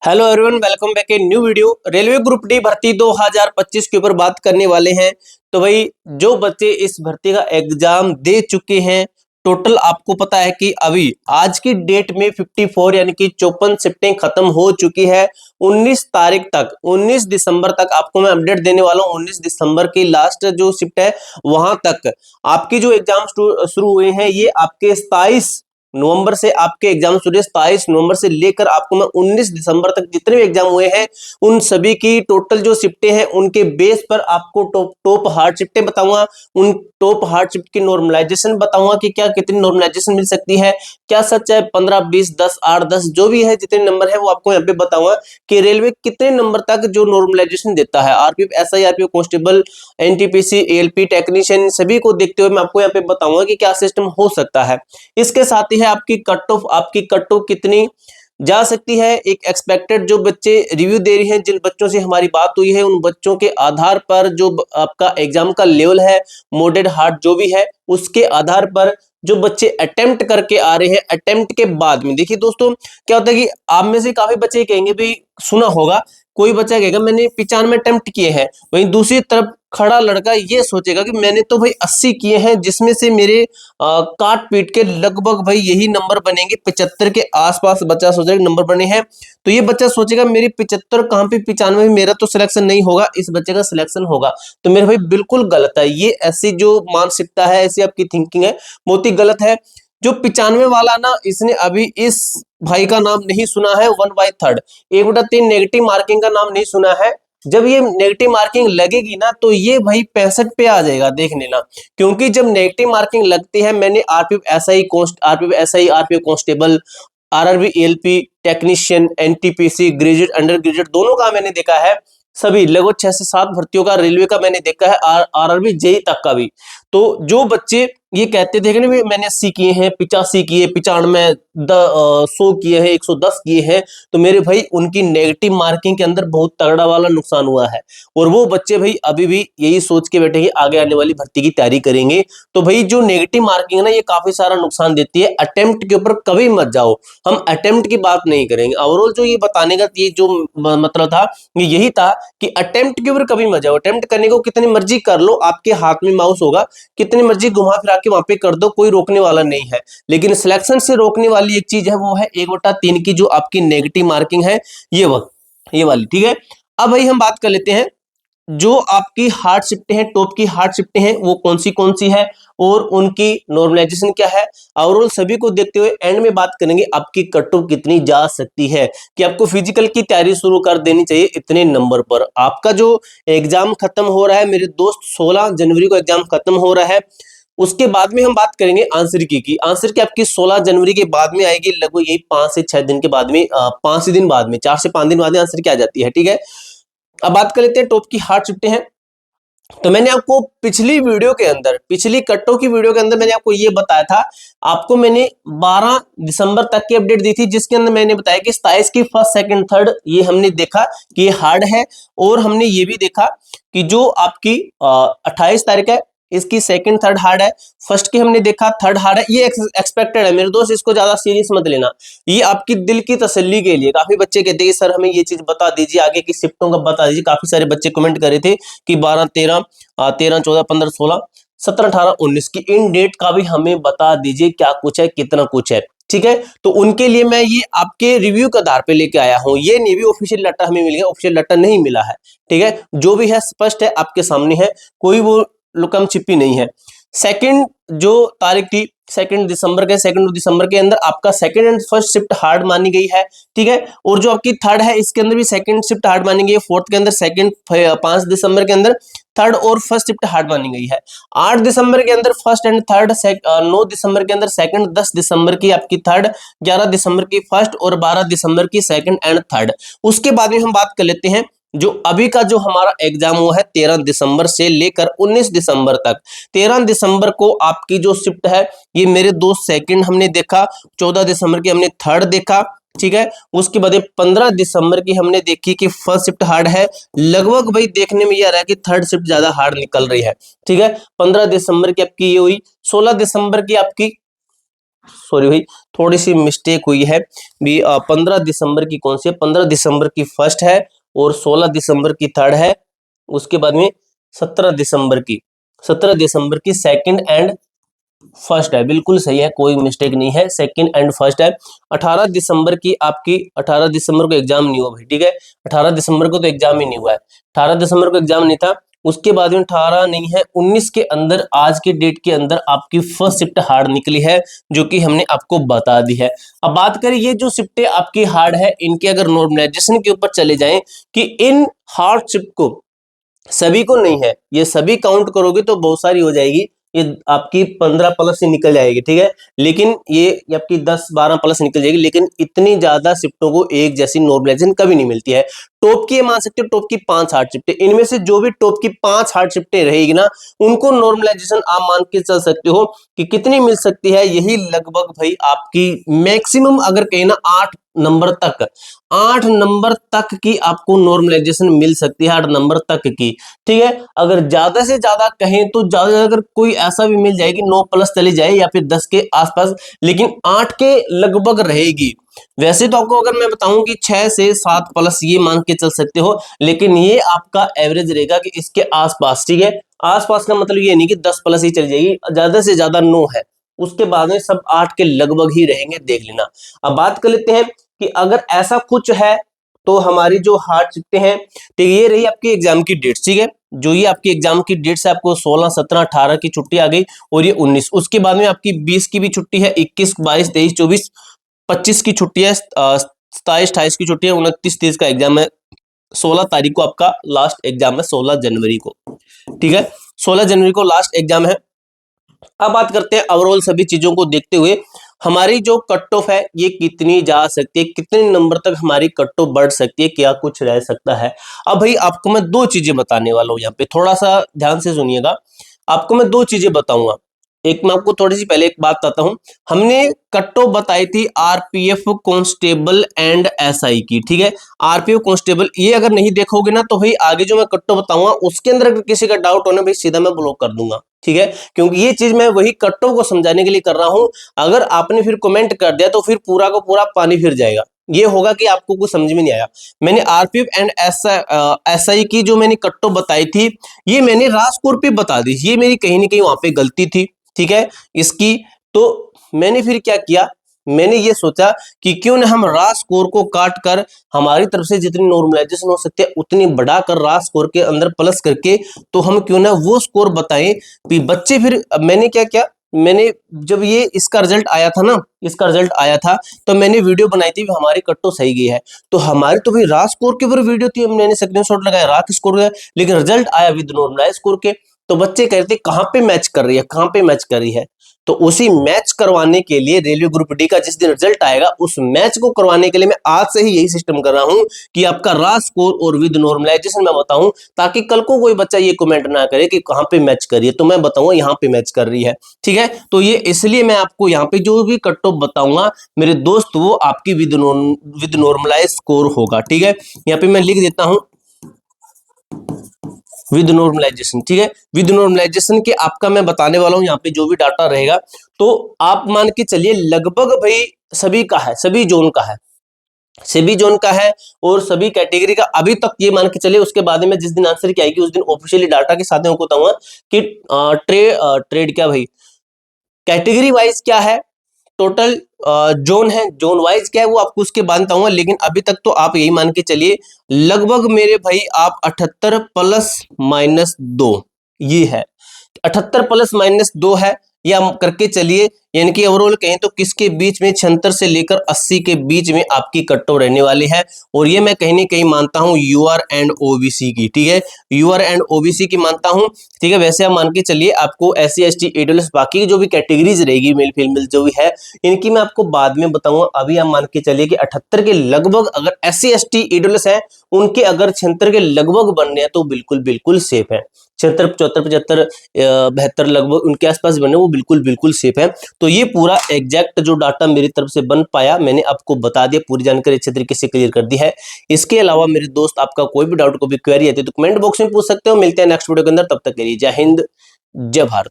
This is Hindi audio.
Hello everyone, welcome back a new video. Railway group D भर्ती 2025 के ऊपर बात करने वाले हैं। तो भाई जो बच्चे इस भर्ती का एग्जाम दे चुके हैं, टोटल आपको पता है कि अभी आज की डेट में 54 यानी कि 54 शिफ्टें खत्म हो चुकी है। 19 तारीख तक 19 दिसंबर तक आपको मैं अपडेट देने वाला हूँ। 19 दिसंबर की लास्ट जो शिफ्ट है वहां तक आपकी जो एग्जाम शुरू हुए हैं, ये आपके 27 नवंबर से आपके एग्जाम शुरू है। 27 नवंबर से लेकर आपको मैं 19 दिसंबर तक जितने भी एग्जाम हुए हैं उन सभी की टोटल जो शिफ्टें हैं उनके बेस पर आपको टॉप हार्ड शिफ्टें बताऊंगा। उन टॉप हार्ड शिफ्ट की नॉर्मलाइजेशन बताऊंगा कि क्या कितनी नॉर्मलाइजेशन मिल सकती है, क्या सच है 15 20 10 8 10 जो भी है जितने नंबर है वो आपको यहाँ पे बताऊंगा कि रेलवे कितने नंबर तक जो नॉर्मलाइजेशन देता है। RPF SI, RPF constable, NTPC, ALP technician सभी को देखते हुए मैं आपको यहाँ पे बताऊंगा कि क्या सिस्टम हो सकता है। इसके साथ ही है आपकी कट ऑफ कितनी जा सकती है। एक एक्सपेक्टेड जो बच्चे रिव्यू दे रहे हैं, जिन बच्चों से हमारी बात हुई है, उन बच्चों के आधार पर जो आपका एग्जाम का लेवल है, मॉडरेट हार्ड जो भी है, उसके आधार पर जो बच्चे अटेम्प्ट करके आ रहे हैं, अटेम्प्ट के बाद में देखिए दोस्तों क्या होता है कि आप में से काफी बच्चे कहेंगे भाई, सुना होगा कोई बच्चा कहेगा मैंने 95 अटेम्प्ट किए हैं, वहीं दूसरी तरफ खड़ा लड़का ये सोचेगा कि मैंने तो भाई 80 किए हैं, जिसमें से मेरे काट पीट के लगभग भाई यही नंबर बनेंगे। 75 के आसपास बच्चा सोचेगा नंबर बने हैं, तो ये बच्चा सोचेगा मेरी 75 कहां पे 95, मेरा तो सिलेक्शन नहीं होगा, इस बच्चे का सिलेक्शन होगा। तो मेरे भाई बिल्कुल गलत है, ये ऐसी जो मानसिकता है, ऐसी आपकी थिंकिंग है, बहुत ही गलत है। जो 95 वाला ना, इसने अभी इस भाई का नाम नहीं सुना है, 1/3 1/3 नेगेटिव मार्किंग का नाम नहीं सुना है। जब ये नेगेटिव मार्किंग लगेगी ना तो ये भाई 65 पे आ जाएगा, देख लेना। क्योंकि जब नेगेटिव मार्किंग लगती है, मैंने RPF SI RPF constable, RRB ALP technician, NTPC, graduate under graduate दोनों का मैंने देखा है। सभी लगभग 6 से 7 भर्तियों का रेलवे का मैंने देखा है, आरआरबी जेई तक का भी। तो जो बच्चे ये कहते थे कि मैंने 80 किए हैं, 85 किए, 95 100 किए हैं, 110 किए हैं, तो मेरे भाई उनकी नेगेटिव मार्किंग के अंदर बहुत तगड़ा वाला नुकसान हुआ है। और वो बच्चे भाई अभी भी यही सोच के बैठे कि आगे आने वाली भर्ती की तैयारी करेंगे। तो भाई जो नेगेटिव मार्किंग है ना, ये काफी सारा नुकसान देती है। अटेम्प्ट के ऊपर कभी मत जाओ, हम अटेम्प्ट की बात नहीं करेंगे। ओवरऑल जो ये बताने का ये जो मतलब था, ये यही था कि अटेम्प्ट के ऊपर कभी मत जाओ। अटेम्प्ट करने को कितनी मर्जी कर लो, आपके हाथ में माउस होगा, कितनी मर्जी घुमा फिरा के वहां पे कर दो, कोई रोकने वाला नहीं है। लेकिन सिलेक्शन से रोकने वाली एक चीज है, वो है 1/3 की जो आपकी नेगेटिव मार्किंग है, ये वाली, ठीक है। अब भाई हम बात कर लेते हैं जो आपकी हार्ड शिफ्टें हैं, टॉप की हार्ड शिफ्टें हैं, वो कौन सी है और उनकी नॉर्मलाइजेशन क्या है। ओवरऑल सभी को देखते हुए एंड में बात करेंगे आपकी कट ऑफ कितनी जा सकती है, कि आपको फिजिकल की तैयारी शुरू कर देनी चाहिए इतने नंबर पर। आपका जो एग्जाम खत्म हो रहा है मेरे दोस्त, 16 जनवरी को एग्जाम खत्म हो रहा है। उसके बाद में हम बात करेंगे आंसर की आंसर की आपकी 16 जनवरी के बाद में आएगी, लगभग यही 5 से 6 दिन के बाद में, 5 दिन बाद में, 4 से 5 दिन बाद में आंसर की आ जाती है, ठीक है। अब बात कर लेते हैं टॉप की हार्ड शिफ्टें हैं। तो मैंने आपको पिछली वीडियो के अंदर, पिछली कट्टों की वीडियो के अंदर मैंने आपको ये बताया था, आपको मैंने 12 दिसंबर तक की अपडेट दी थी, जिसके अंदर मैंने बताया कि 27 की फर्स्ट सेकंड थर्ड ये हमने देखा कि ये हार्ड है। और हमने ये भी देखा कि जो आपकी 28 तारीख है, इसकी सेकंड थर्ड हार्ड है। फर्स्ट की हमने देखा थर्ड हार्ड है, ये एक्सपेक्टेड है मेरे दोस्त, इसको ज्यादा सीरियस मत लेना। ये आपकी दिल की तसल्ली के लिए, काफी बच्चे कहते हैं सर हमें ये चीज बता दीजिए, आगे की शिफ्टों का बता दीजिए। काफी सारे बच्चे कमेंट कर रहे थे कि 12 13 13 14 15 16 17 18 19 की इन डेट का भी हमें बता दीजिए, क्या कुछ है, कितना कुछ है, ठीक है। तो उनके लिए मैं ये आपके रिव्यू के आधार पे लेके आया हूं। ये नहीं भी ऑफिशियल लेटर हमें मिल गया, ऑफिशियल लेटर नहीं मिला है, ठीक है। जो भी है स्पष्ट है, आपके सामने है, कोई वो लुकम छिपी नहीं है। सेकंड जो तारीख थी, सेकंड दिसंबर के अंदर आपका second and first shift hard मानी गई है, ठीक है। और जो आपकी थर्ड है, इसके अंदर भी सेकंड शिफ्ट हार्ड मानी गई है। फोर्थ के अंदर सेकंड 5 दिसंबर के अंदर थर्ड और फर्स्ट शिफ्ट हार्ड मानी गई है। 8 दिसंबर के अंदर फर्स्ट एंड थर्ड, 9 दिसंबर के अंदर सेकंड, 10 दिसंबर की आपकी थर्ड, 11 दिसंबर की फर्स्ट और 12 दिसंबर की सेकंड एंड थर्ड। उसके बाद में हम बात कर लेते हैं जो अभी का जो हमारा एग्जाम हुआ है 13 दिसंबर से लेकर 19 दिसंबर तक। 13 दिसंबर को आपकी जो शिफ्ट है, ये मेरे दोस्त सेकंड हमने देखा, 14 दिसंबर की हमने थर्ड देखा, ठीक है। उसके बाद 15 दिसंबर की हमने देखी कि फर्स्ट शिफ्ट हार्ड है। लगभग भाई देखने में ये आ रहा है कि थर्ड शिफ्ट ज्यादा हार्ड निकल रही है, ठीक है। 15 दिसंबर की आपकी ये हुई। 16 दिसंबर की आपकी सॉरी भाई, थोड़ी सी मिस्टेक हुई है भी। 15 दिसंबर की कौन सी है, 15 दिसंबर की फर्स्ट है और 16 दिसंबर की थर्ड है। उसके बाद में 17 दिसंबर की, 17 दिसंबर की सेकंड एंड फर्स्ट है, बिल्कुल सही है, कोई मिस्टेक नहीं है, सेकंड एंड फर्स्ट है। 18 दिसंबर की आपकी, 18 दिसंबर को एग्जाम नहीं हुआ भाई, ठीक है, 18 दिसंबर को तो एग्जाम ही नहीं हुआ है, 18 दिसंबर को एग्जाम नहीं था। उसके बाद में 18 नहीं है, 19 के अंदर, आज के डेट के अंदर आपकी फर्स्ट शिफ्ट हार्ड निकली है, जो कि हमने आपको बता दी है। अब बात करें ये जो शिफ्टें आपकी हार्ड है, इनके अगर नॉर्मलाइजेशन के ऊपर चले जाएं कि इन हार्ड शिफ्ट को सभी को नहीं है, ये सभी काउंट करोगे तो बहुत सारी हो जाएगी, ये आपकी 15 प्लस ही निकल जाएगी, ठीक है, लेकिन ये आपकी 10-12 प्लस निकल जाएगी, लेकिन इतनी ज्यादा शिफ्टों को एक जैसी नॉर्मलाइजेशन कभी नहीं मिलती है। टॉप की ये मान सकते हो, टॉप की 5 हार्ड शिफ्टें, इनमें से जो भी टॉप की 5 हार्ड शिफ्टें रहेगी ना, उनको नॉर्मलाइजेशन आप मान के चल सकते हो कि कितनी मिल सकती है, यही लगभग भाई आपकी मैक्सिमम अगर कहीं ना 8 नंबर तक, 8 नंबर तक की आपको नॉर्मलाइजेशन मिल सकती है, 8 नंबर तक की, ठीक है। अगर ज्यादा से ज्यादा कहें तो ज्यादा, अगर कोई ऐसा भी मिल जाएगी 9 प्लस चली जाए या फिर 10 के आसपास, लेकिन 8 के लगभग रहेगी। वैसे तो आपको अगर मैं बताऊं कि 6 से 7 प्लस ये मान के चल सकते हो, लेकिन ये आपका एवरेज रहेगा कि इसके आसपास, ठीक है। आसपास का मतलब ये नहीं कि 10 प्लस ही चल जाएगी, ज्यादा से ज्यादा 9 है, उसके बाद में सब 8 के लगभग ही रहेंगे, देख लेना। अब बात कर लेते हैं कि अगर ऐसा कुछ है तो हमारी जो हार्ड शिफ्टें हैं, तो ये रही आपकी एग्जाम की डेट, ठीक है, जो ये आपकी एग्जाम की डेट से आपको 16, 17, 18 की छुट्टी आ गई और ये 19, उसके बाद में आपकी 20 की भी छुट्टी है, 21, 22, 23, 24, 25 की छुट्टी है, 27, 28 की छुट्टी है, 29, 30 का एग्जाम है, 16 तारीख को आपका लास्ट एग्जाम है, 16 जनवरी को, ठीक है, 16 जनवरी को लास्ट एग्जाम है। अब बात करते हैं ओवरऑल सभी चीजों को देखते हुए हमारी जो कट ऑफ है ये कितनी जा सकती है, कितने नंबर तक हमारी कट ऑफ बढ़ सकती है, क्या कुछ रह सकता है। अब भाई आपको मैं दो चीजें बताने वाला हूं, यहाँ पे थोड़ा सा ध्यान से सुनिएगा, आपको मैं दो चीजें बताऊंगा। एक मैं आपको थोड़ी सी पहले एक बात बताता हूं, हमने कट ऑफ बताई थी आरपीएफ कांस्टेबल एंड एसआई की, ठीक है, आरपीएफ कांस्टेबल, ये अगर नहीं देखोगे ना तो भाई आगे जो मैं कट ऑफ बताऊंगा उसके अंदर अगर किसी का डाउट होना भाई सीधा मैं ब्लॉक कर दूंगा, ठीक है, क्योंकि ये चीज मैं वही कट ऑफ को समझाने के लिए कर रहा हूं। अगर आपने फिर कमेंट कर दिया तो फिर पूरा का पूरा पानी फिर जाएगा, ये होगा कि आपको कुछ समझ में नहीं आया। मैंने आरपीएफ एंड एसआई की जो मैंने कट ऑफ बताई थी, ये मैंने राजकोर पे बता दी, ये मेरी कहीं ना कहीं वहां पे गलती थी, ठीक है इसकी। तो मैंने फिर क्या किया, मैंने ये सोचा कि क्यों ना हम रास स्कोर को काट कर हमारी तरफ से जितनी नॉर्मलाइजेशन हो सकती है उतनी बढ़ाकर रास स्कोर के अंदर प्लस करके, तो हम क्यों ना वो स्कोर बताएं कि बच्चे फिर। मैंने क्या किया, मैंने जब ये इसका रिजल्ट आया था ना, इसका रिजल्ट आया था तो मैंने वीडियो बनाई थी हमारी कट्टो सही गई है, तो हमारी तो भाई रास स्कोर के ऊपर वीडियो थी, मैंने स्क्रीनशॉट लगाया रात स्कोर का, लेकिन रिजल्ट आया विद नॉर्मलाइज स्कोर के। तो बच्चे कहते कहां पे मैच कर रही है, कहां पे मैच कर रही है, तो उसी मैच करवाने के लिए रेलवे ग्रुप डी का जिस दिन रिजल्ट आएगा उस मैच को करवाने के लिए मैं आज से ही यही सिस्टम कर रहा हूं कि आपका रा स्कोर और विद नॉर्मलाइजेशन मैं बताऊं, ताकि कल को कोई बच्चा ये कमेंट ना करे कि कहां पे मैच कर रही है, तो मैं बताऊंगा यहां पे मैच कर रही है, ठीक है। तो ये इसलिए मैं आपको यहाँ पे जो भी कट ऑफ बताऊंगा मेरे दोस्त वो आपकी विद नॉर्मलाइज स्कोर होगा, ठीक है। यहाँ पे मैं लिख देता हूं विद नॉर्मलाइजेशन, ठीक है, विद नॉर्मलाइजेशन के आपका मैं बताने वाला हूं यहाँ पे जो भी डाटा रहेगा, तो आप मान के चलिए लगभग भाई सभी का है, सभी जोन का है, सभी जोन का है और सभी कैटेगरी का अभी तक ये मान के चलिए। उसके बाद में जिस दिन आंसर की आएगी उस दिन ऑफिशियली डाटा के साथ में आपको बताऊंगा कि ट्रेड क्या भाई, कैटेगरी वाइज क्या है, टोटल जोन है, जोन वाइज क्या है वो आपको उसके बाद बताऊंगा, लेकिन अभी तक तो आप यही मान के चलिए लगभग मेरे भाई आप 78 प्लस माइनस 2 ये है, 78 प्लस माइनस 2 है, या करके चलिए, यानी कि ओवरऑल कहें तो किसके बीच में 76 से लेकर 80 के बीच में आपकी कट ऑफ रहने वाली है। और ये मैं कहीं ना कहीं मानता हूं यूआर एंड ओबीसी की, ठीक है, यूआर एंड ओबीसी की मानता हूं, ठीक है। वैसे आप मान के चलिए आपको एससी एसटी ईडब्ल्यूएस बाकी की जो भी कैटेगरीज रहेगी मेल फीमेल जो भी है इनकी मैं आपको बाद में बताऊंगा। अभी आप मान के चलिए कि 78 के लगभग अगर एससी एसटी ईडब्ल्यूएस है उनके अगर 76 के लगभग बनने हैं तो बिल्कुल बिल्कुल सेफ है, 76, 74, 75, 72 लगभग उनके आसपास बने वो बिल्कुल बिल्कुल सेफ है। तो ये पूरा एग्जैक्ट जो डाटा मेरी तरफ से बन पाया मैंने आपको बता दिया, पूरी जानकारी अच्छे तरीके से क्लियर कर दी है। इसके अलावा मेरे दोस्त आपका कोई भी डाउट, कोई भी क्वेरी आती है तो कमेंट बॉक्स में पूछ सकते हो। मिलते हैं नेक्स्ट वीडियो के अंदर, तब तक के लिए जय हिंद जय भारत।